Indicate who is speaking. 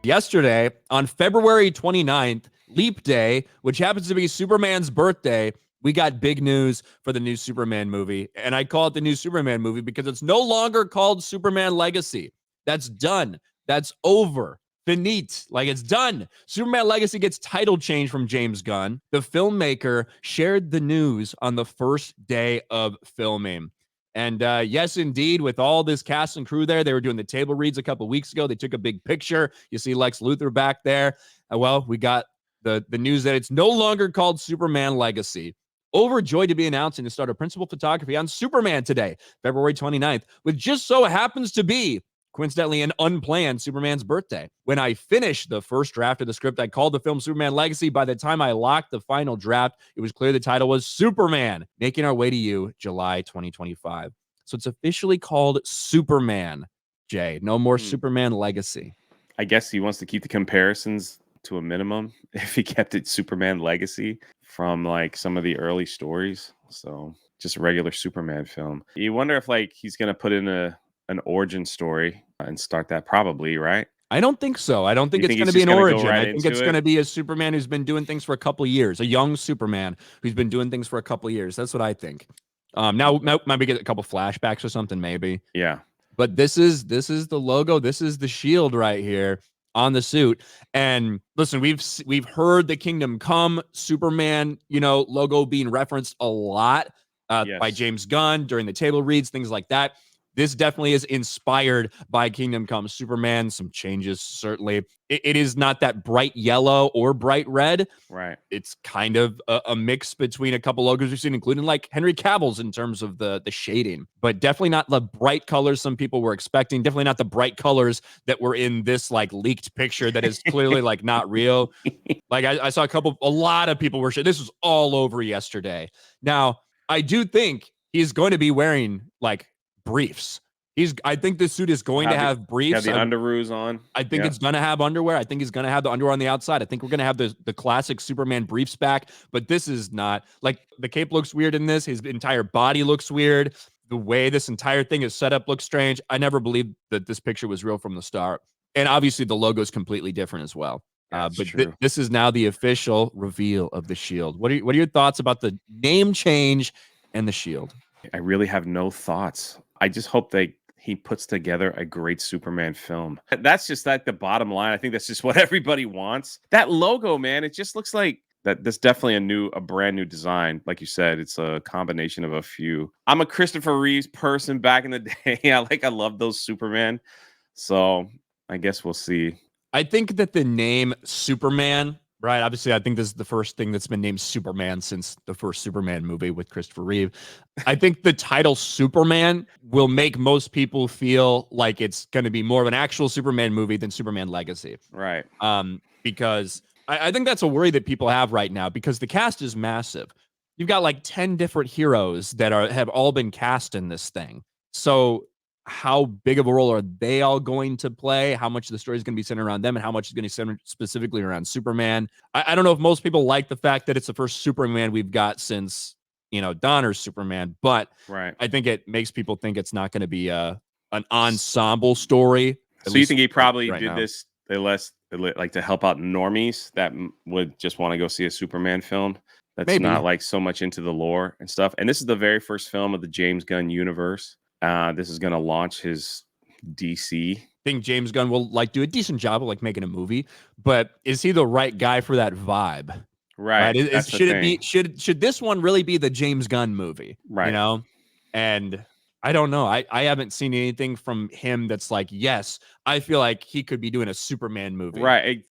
Speaker 1: Yesterday, on February 29th, Leap Day, which happens to be Superman's birthday, we got big news for the new Superman movie. And I call it the new Superman movie because it's no longer called Superman Legacy. That's done. That's over. Finite. Like, it's done. Superman Legacy gets title change from James Gunn. The filmmaker shared the news on the first day of filming. And yes, indeed, with all this cast and crew there, they were doing the table reads a couple weeks ago. They took a big picture. You see Lex Luthor back there. Well, we got the news that it's no longer called Superman Legacy. Overjoyed to be announcing the start of principal photography on Superman today, February 29th, which just so happens to be, coincidentally, an unplanned Superman's birthday. When I finished the first draft of the script, I called the film Superman Legacy. By the time I locked the final draft, it was clear the title was Superman, Making Our Way to You, July 2025. So it's officially called Superman, Jay. No more Superman Legacy.
Speaker 2: I guess he wants to keep the comparisons to a minimum if he kept it Superman Legacy from like some of the early stories. So just a regular Superman film. You wonder if like he's going to put in an origin story and start that, probably, right?
Speaker 1: I don't think so. I don't think it's going to be an origin. I think it's going to be a Superman who's been doing things for a couple of years, a young Superman who's been doing things for a couple of years. That's what I think. Now maybe get a couple flashbacks or something, maybe.
Speaker 2: Yeah.
Speaker 1: But this is the logo. This is the shield right here on the suit. And listen, we've heard the Kingdom Come Superman, logo being referenced a lot by James Gunn during the table reads, things like that. This definitely is inspired by Kingdom Come Superman. Some changes, certainly. It is not that bright yellow or bright red.
Speaker 2: Right.
Speaker 1: It's kind of a mix between a couple logos we've seen, including like Henry Cavill's in terms of the shading, but definitely not the bright colors some people were expecting. Definitely not the bright colors that were in this like leaked picture that is clearly like not real. Like I saw a lot of people were this was all over yesterday. Now, I do think he's going to be wearing like briefs. I think this suit is going to have briefs.
Speaker 2: Have the underoos on.
Speaker 1: I think it's going to have underwear. I think he's going to have the underwear on the outside. I think we're going to have the classic Superman briefs back, but this is not like the cape looks weird in this. His entire body looks weird. The way this entire thing is set up looks strange. I never believed that this picture was real from the start. And obviously the logo is completely different as well. But this is now the official reveal of the shield. What are your thoughts about the name change and the shield?
Speaker 2: I really have no thoughts. I just hope he puts together a great Superman film. That's just like the bottom line. I think that's just what everybody wants. That logo, man, it just looks like that. That's definitely a brand new design. Like you said, it's a combination of a few. I'm a Christopher Reeves person back in the day. I love those Superman. So I guess we'll see.
Speaker 1: I think that the name Superman, right? Obviously, I think this is the first thing that's been named Superman since the first Superman movie with Christopher Reeve. I think the title Superman will make most people feel like it's going to be more of an actual Superman movie than Superman Legacy.
Speaker 2: Right.
Speaker 1: Because I think that's a worry that people have right now because the cast is massive. You've got like 10 different heroes that have all been cast in this thing. So how big of a role are they all going to play? How much of the story is going to be centered around them and how much is going to be centered specifically around Superman? I don't know if most people like the fact that it's the first Superman we've got since, Donner's Superman, but
Speaker 2: right.
Speaker 1: I think it makes people think it's not going to be an ensemble story.
Speaker 2: So you think he probably did this like to help out normies that would just want to go see a Superman film that's not like so much into the lore and stuff. And this is the very first film of the James Gunn universe. This is going to launch his DC.
Speaker 1: I think James Gunn will do a decent job of making a movie, but is he the right guy for that vibe?
Speaker 2: Right.
Speaker 1: Should this one really be the James Gunn movie?
Speaker 2: Right.
Speaker 1: And I don't know. I haven't seen anything from him that's like, yes, I feel like he could be doing a Superman movie.
Speaker 2: Right.